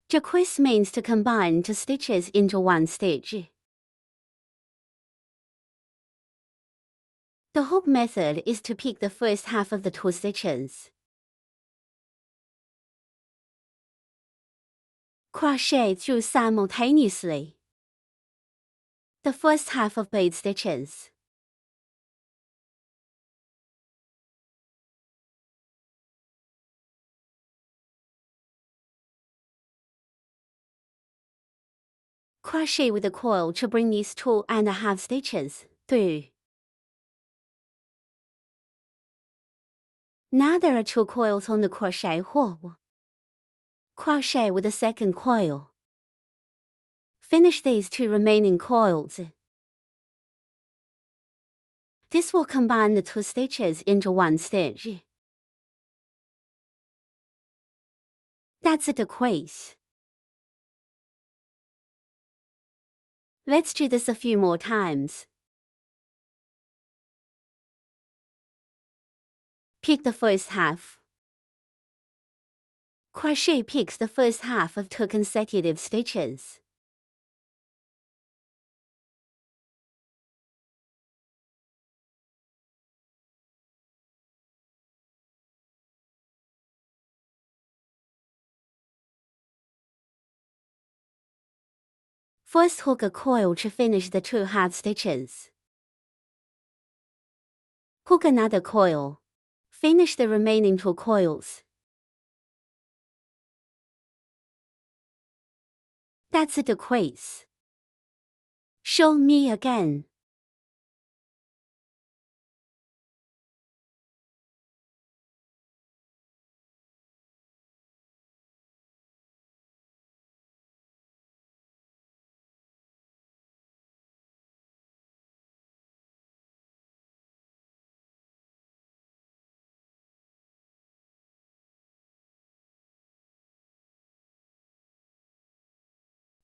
Decrease means to combine two stitches into one stitch. The hook method is to pick the first half of the two stitches. Crochet through simultaneously the first half of both stitches. Crochet with the coil to bring these 2.5 stitches through. Now there are 2 coils on the crochet hook. Crochet with the second coil. Finish these 2 remaining coils. This will combine the 2 stitches into one stitch. That's a decrease. Let's do this a few more times. Pick the first half. Crochet picks the first half of 2 consecutive stitches. First hook a coil to finish the 2 half stitches. Hook another coil. Finish the remaining 2 coils. That's a decrease. Show me again.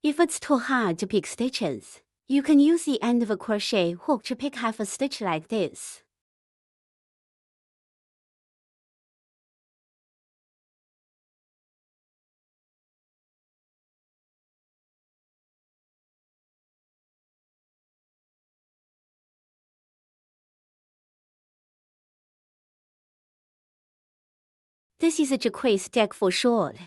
If it's too hard to pick stitches, you can use the end of a crochet hook to pick half a stitch like this. This is a decrease deck for short.